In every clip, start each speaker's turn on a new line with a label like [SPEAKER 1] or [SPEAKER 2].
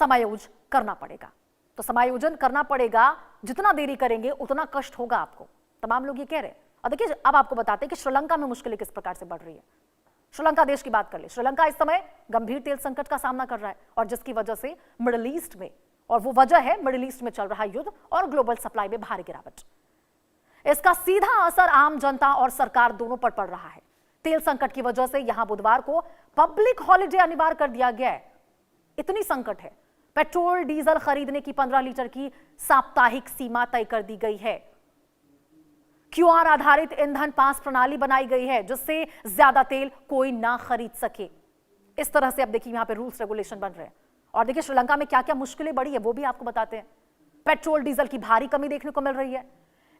[SPEAKER 1] समायोजन करना पड़ेगा। तो समायोजन करना पड़ेगा, जितना देरी करेंगे उतना कष्ट होगा आपको, तमाम लोग ये कह रहे हैं। और देखिए अब आपको बताते हैं कि श्रीलंका में मुश्किलें किस प्रकार से बढ़ रही है। श्रीलंका देश की बात कर ले, श्रीलंका इस समय गंभीर तेल संकट का सामना कर रहा है और जिसकी वजह से मिडिल ईस्ट में, और वो वजह है मिडिल ईस्ट में चल रहा युद्ध और ग्लोबल सप्लाई में भारी गिरावट। इसका सीधा असर आम जनता और सरकार दोनों पर पड़ रहा है। तेल संकट की वजह से यहां बुधवार को पब्लिक हॉलिडे अनिवार्य कर दिया गया है। इतनी संकट है, पेट्रोल डीजल खरीदने की 15 लीटर की साप्ताहिक सीमा तय कर दी गई है। क्यूआर आधारित ईंधन पास प्रणाली बनाई गई है जिससे ज्यादा तेल कोई ना खरीद सके। इस तरह से अब देखिए यहां पे रूल्स रेगुलेशन बन रहे हैं। और देखिए श्रीलंका में क्या क्या मुश्किलें बढ़ी है वो भी आपको बताते हैं। पेट्रोल डीजल की भारी कमी देखने को मिल रही है,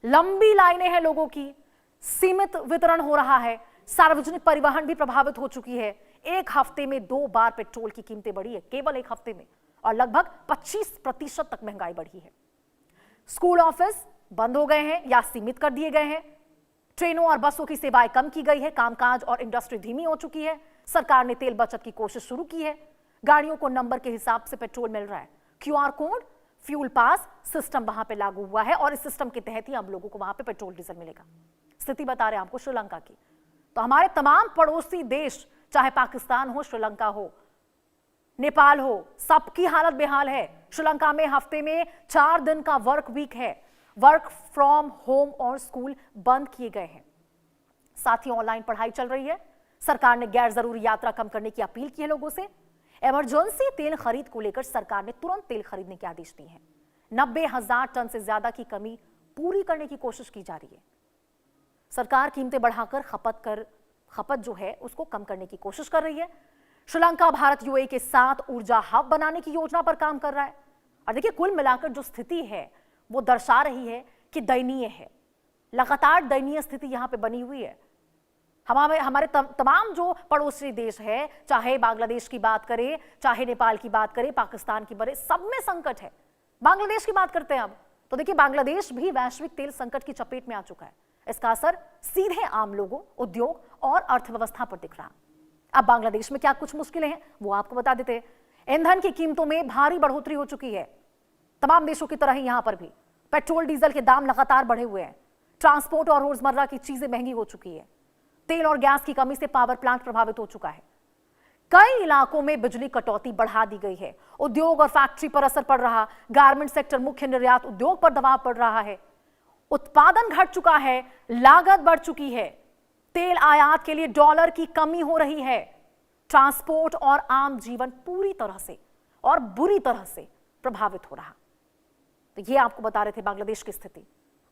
[SPEAKER 1] लंबी लाइनें हैं लोगों की, सीमित वितरण हो रहा है, सार्वजनिक परिवहन भी प्रभावित हो चुकी है। एक हफ्ते में 2 बार पेट्रोल की कीमतें बढ़ी है, केवल एक हफ्ते में, और लगभग 25% तक महंगाई बढ़ी है। स्कूल ऑफिस बंद हो गए हैं या सीमित कर दिए गए हैं। ट्रेनों और बसों की सेवाएं कम की गई है, कामकाज और इंडस्ट्री धीमी हो चुकी है। सरकार ने तेल बचत की कोशिश शुरू की है, गाड़ियों को नंबर के हिसाब से पेट्रोल मिल रहा है। क्यूआर कोड, फ्यूल पास सिस्टम वहां पे लागू हुआ है और इस सिस्टम के तहत ही अब लोगों को वहां पे पेट्रोल डीजल मिलेगा। स्थिति बता रहे हैं आपको श्रीलंका की। तो हमारे तमाम पड़ोसी देश, चाहे पाकिस्तान हो, श्रीलंका हो, नेपाल हो, सबकी हालत बेहाल है। श्रीलंका में हफ्ते में 4 दिन का वर्क वीक है, वर्क फ्रॉम होम और स्कूल बंद किए गए हैं। साथ ही ऑनलाइन पढ़ाई चल रही है। सरकार ने गैर जरूरी यात्रा कम करने की अपील की है लोगों से। इमरजेंसी तेल खरीद को लेकर सरकार ने तुरंत तेल खरीदने के आदेश दिए हैं। 90,000 टन से ज्यादा की कमी पूरी करने की कोशिश की जा रही है। सरकार कीमतें बढ़ाकर खपत जो है उसको कम करने की कोशिश कर रही है। श्रीलंका भारत यूएई के साथ ऊर्जा हब बनाने की योजना पर काम कर रहा है। और देखिए कुल मिलाकर जो स्थिति है वो दर्शा रही है कि दयनीय है, लगातार दयनीय स्थिति यहां पे बनी हुई है। हमारे तमाम जो पड़ोसी देश है, चाहे बांग्लादेश की बात करें, चाहे नेपाल की बात करें, पाकिस्तान की बात, सब में संकट है। बांग्लादेश की बात करते हैं अब, तो देखिए बांग्लादेश भी वैश्विक तेल संकट की चपेट में आ चुका है। इसका असर सीधे आम लोगों, उद्योग और अर्थव्यवस्था पर दिख रहा। अब बांग्लादेश में क्या कुछ मुश्किलें हैं वो आपको बता देते हैं। ईंधन की कीमतों में भारी बढ़ोतरी हो चुकी है। तमाम देशों की तरह ही यहां पर भी पेट्रोल डीजल के दाम लगातार बढ़े हुए हैं। ट्रांसपोर्ट और रोजमर्रा की चीजें महंगी हो चुकी है। तेल और गैस की कमी से पावर प्लांट प्रभावित हो चुका है। कई इलाकों में बिजली कटौती बढ़ा दी गई है। उद्योग और फैक्ट्री पर असर पड़ रहा। गारमेंट सेक्टर, मुख्य निर्यात उद्योग पर दबाव पड़ रहा है। उत्पादन घट चुका है, लागत बढ़ चुकी है। तेल आयात के लिए डॉलर की कमी हो रही है। ट्रांसपोर्ट और आम जीवन पूरी तरह से और बुरी तरह से प्रभावित हो रहा। तो ये आपको बता रहे थे बांग्लादेश की स्थिति।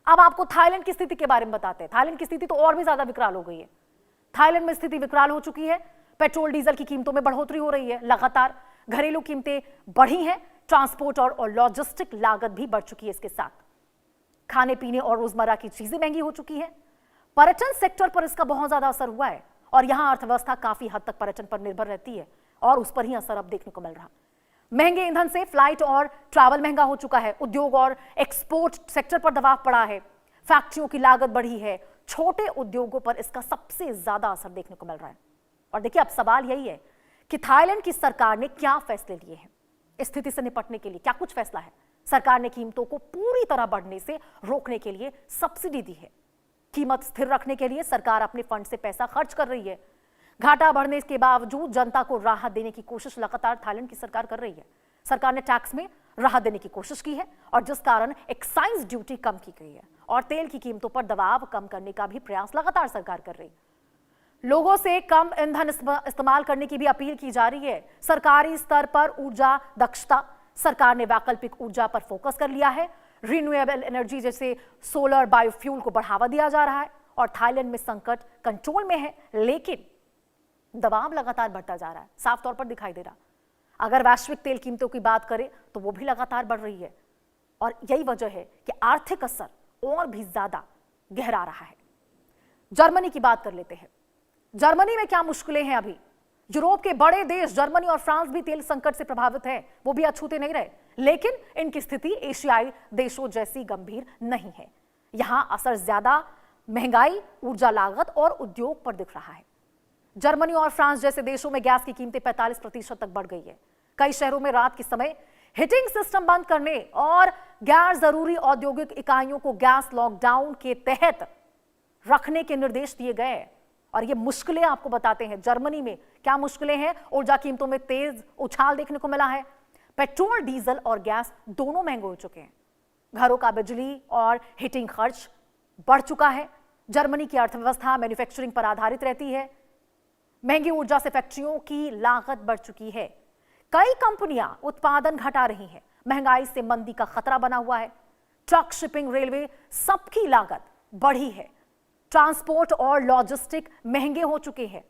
[SPEAKER 1] अब आपको थाईलैंड की स्थिति के बारे में बताते हैं। थाईलैंड की स्थिति तो और भी ज्यादा विकराल हो गई है। थाईलैंड में स्थिति विकराल हो चुकी है। पेट्रोल डीजल की कीमतों में बढ़ोतरी हो रही है लगातार। घरेलू कीमतें बढ़ी हैं। ट्रांसपोर्ट और लॉजिस्टिक लागत भी बढ़ चुकी है। इसके साथ खाने पीने और रोजमर्रा की चीजें महंगी हो चुकी है। पर्यटन सेक्टर पर इसका बहुत ज्यादा असर हुआ है और यहां अर्थव्यवस्था काफी हद तक पर्यटन पर निर्भर रहती है और उस पर ही असर अब देखने को मिल रहा। महंगे ईंधन से फ्लाइट और ट्रैवल महंगा हो चुका है। उद्योग और एक्सपोर्ट सेक्टर पर दबाव पड़ा है। फैक्ट्रियों की लागत बढ़ी है। छोटे उद्योगों पर इसका सबसे ज्यादा असर देखने को मिल रहा है। और देखिए अब सवाल यही है कि थाईलैंड की सरकार ने क्या फैसले लिए हैं इस स्थिति से निपटने के लिए। क्या कुछ फैसला है? सरकार ने कीमतों को पूरी तरह बढ़ने से रोकने के लिए सब्सिडी दी है। कीमत स्थिर रखने के लिए सरकार अपने फंड से पैसा खर्च कर रही है। घाटा बढ़ने के बावजूद जनता को राहत देने की कोशिश लगातार थाईलैंड की सरकार कर रही है। सरकार ने टैक्स में राहत देने की कोशिश की है और जिस कारण एक्साइज ड्यूटी कम की गई है और तेल की कीमतों पर दबाव कम करने का भी प्रयास लगातार सरकार कर रही है। लोगों से कम ईंधन इस्तेमाल करने की भी अपील की जा रही है। सरकारी स्तर पर ऊर्जा दक्षता, सरकार ने वैकल्पिक ऊर्जा पर फोकस कर लिया है। रिन्यूएबल एनर्जी जैसे सोलर, बायोफ्यूल को बढ़ावा दिया जा रहा है और थाईलैंड में संकट कंट्रोल में है, लेकिन दबाव लगातार बढ़ता जा रहा है, साफ तौर पर दिखाई दे रहा। अगर वैश्विक तेल कीमतों की बात करें तो वो भी लगातार बढ़ रही है और यही वजह है कि आर्थिक असर और भी ज्यादा गहरा रहा है। जर्मनी की बात कर लेते हैं। जर्मनी में क्या मुश्किलें हैं अभी? यूरोप के बड़े देश जर्मनी और फ्रांस भी तेल संकट से प्रभावित हैं, वो भी अछूते नहीं रहे, लेकिन इनकी स्थिति एशियाई देशों जैसी गंभीर नहीं है। यहां असर ज्यादा महंगाई, ऊर्जा लागत और उद्योग पर दिख रहा है। जर्मनी और फ्रांस जैसे देशों में गैस की कीमतें 45% तक बढ़ गई है। कई शहरों में रात के समय हीटिंग सिस्टम बंद करने और गैर जरूरी औद्योगिक इकाइयों को गैस लॉकडाउन के तहत रखने के निर्देश दिए गए। और ये मुश्किलें आपको बताते हैं जर्मनी में क्या मुश्किलें हैं। ऊर्जा कीमतों में तेज उछाल देखने को मिला है। पेट्रोल, डीजल और गैस दोनों महंगे हो चुके हैं। घरों का बिजली और हीटिंग खर्च बढ़ चुका है। जर्मनी की अर्थव्यवस्था मैन्युफैक्चरिंग पर आधारित रहती है। महंगी ऊर्जा से फैक्ट्रियों की लागत बढ़ चुकी है। कई कंपनियां उत्पादन घटा रही हैं। महंगाई से मंदी का खतरा बना हुआ है। ट्रक, शिपिंग, रेलवे सबकी लागत बढ़ी है। ट्रांसपोर्ट और लॉजिस्टिक महंगे हो चुके हैं।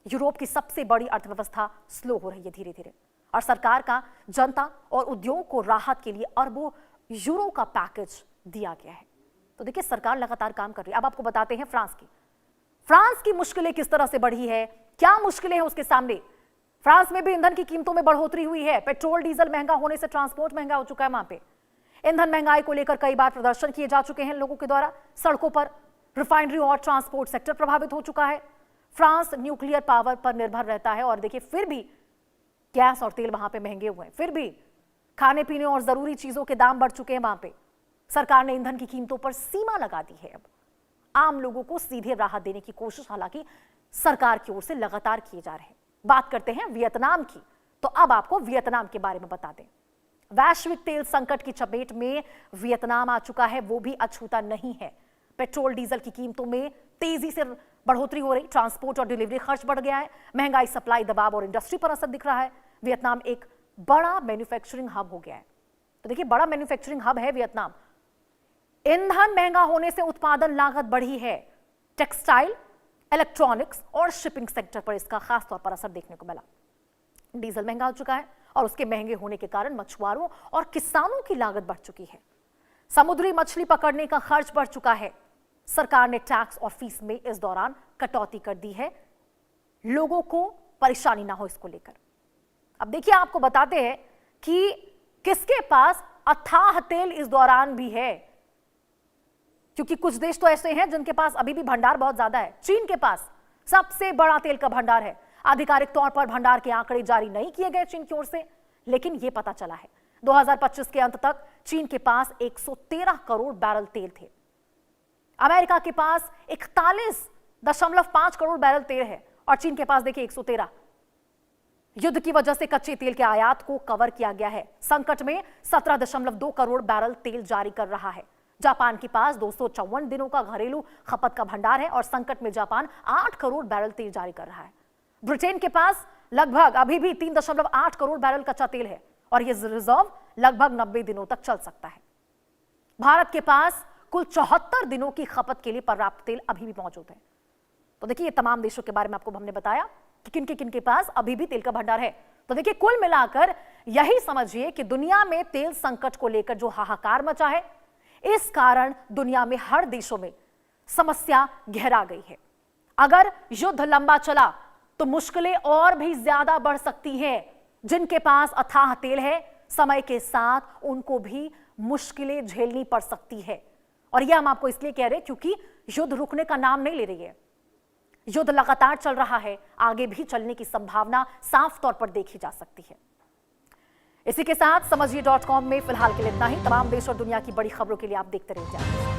[SPEAKER 1] यूरोप की सबसे बड़ी अर्थव्यवस्था स्लो हो रही है धीरे धीरे। और सरकार का जनता और उद्योग को राहत के लिए अरबों यूरो का पैकेज दिया गया है। तो देखिए सरकार लगातार काम कर रही है। अब आपको बताते हैं फ्रांस की मुश्किलें किस तरह से बढ़ी है, क्या मुश्किलें हैं उसके सामने। फ्रांस में भी ईंधन की कीमतों में बढ़ोतरी हुई है। पेट्रोल, डीजल महंगा होने से ट्रांसपोर्ट महंगा हो चुका है। वहां पे ईंधन महंगाई को लेकर कई बार प्रदर्शन किए जा चुके हैं लोगों के द्वारा सड़कों पर। रिफाइनरी और ट्रांसपोर्ट सेक्टर प्रभावित हो चुका है। फ्रांस न्यूक्लियर पावर पर निर्भर रहता है और देखिए फिर भी गैस और तेल वहां पे महंगे हुए हैं। फिर भी खाने पीने और जरूरी चीजों के दाम बढ़ चुके हैं। वहां पे सरकार ने ईंधन की कीमतों पर सीमा लगा दी है। अब आम लोगों को सीधे राहत देने की कोशिश हालांकि सरकार की ओर से लगातार किए जा रहे हैं। बात करते हैं वियतनाम की। तो अब आपको वियतनाम के बारे में बता दें। वैश्विक तेल संकट की चपेट में वियतनाम आ चुका है, वो भी अछूता नहीं है। पेट्रोल, डीजल की कीमतों में तेजी से बढ़ोतरी हो रही। ट्रांसपोर्ट और डिलीवरी खर्च बढ़ गया है। महंगाई, सप्लाई दबाव और इंडस्ट्री पर असर दिख रहा है। वियतनाम एक बड़ा मैन्युफैक्चरिंग हब हो गया है। तो देखिए बड़ा मैन्युफैक्चरिंग हब है वियतनाम। ईंधन महंगा होने से उत्पादन लागत बढ़ी है। टेक्सटाइल, इलेक्ट्रॉनिक्स और शिपिंग सेक्टर पर इसका खास तौर पर असर देखने को मिला। डीजल महंगा हो चुका है और उसके महंगे होने के कारण मछुआरों और किसानों की लागत बढ़ चुकी है। समुद्री मछली पकड़ने का खर्च बढ़ चुका है। सरकार ने टैक्स और फीस में इस दौरान कटौती कर दी है, लोगों को परेशानी ना हो इसको लेकर। अब देखिए आपको बताते हैं कि किसके पास अथाह तेल इस दौरान भी है, क्योंकि कुछ देश तो ऐसे हैं जिनके पास अभी भी भंडार बहुत ज्यादा है। चीन के पास सबसे बड़ा तेल का भंडार है। आधिकारिक तौर पर भंडार के आंकड़े जारी नहीं किए गए चीन की ओर से, लेकिन यह पता चला है 2025 के अंत तक चीन के पास 113 करोड़ बैरल तेल थे। अमेरिका के पास 41.5 करोड़ बैरल तेल है और चीन के पास देखिए 113। युद्ध की वजह से कच्चे तेल के आयात को कवर किया गया है। संकट में 17.2 करोड़ बैरल तेल जारी कर रहा है। जापान के पास 254 दिनों का घरेलू खपत का भंडार है और संकट में जापान 8 करोड़ बैरल तेल जारी कर रहा है। ब्रिटेन के पास लगभग अभी भी 3.8 करोड़ बैरल कच्चा तेल है और यह रिजर्व लगभग 90 दिनों तक चल सकता है। भारत के पास कुल 74 दिनों की खपत के लिए पर्याप्त तेल अभी भी मौजूद है। तो देखिए ये तमाम देशों के बारे में आपको हमने बताया कि किन के पास अभी भी तेल का भंडार है। तो देखिए कुल मिलाकर यही समझिए कि दुनिया में तेल संकट को लेकर जो हाहाकार मचा है, इस कारण दुनिया में हर देशों में समस्या गहरा गई है। अगर युद्ध लंबा चला तो मुश्किलें और भी ज्यादा बढ़ सकती हैं। जिनके पास अथाह तेल है, समय के साथ उनको भी मुश्किलें झेलनी पड़ सकती है। और यह हम आपको इसलिए कह रहे हैं क्योंकि युद्ध रुकने का नाम नहीं ले रही है। युद्ध लगातार चल रहा है, आगे भी चलने की संभावना साफ तौर पर देखी जा सकती है। इसी के साथ समझिए.com में फिलहाल के लिए इतना ही। तमाम देश और दुनिया की बड़ी खबरों के लिए आप देखते रहिए।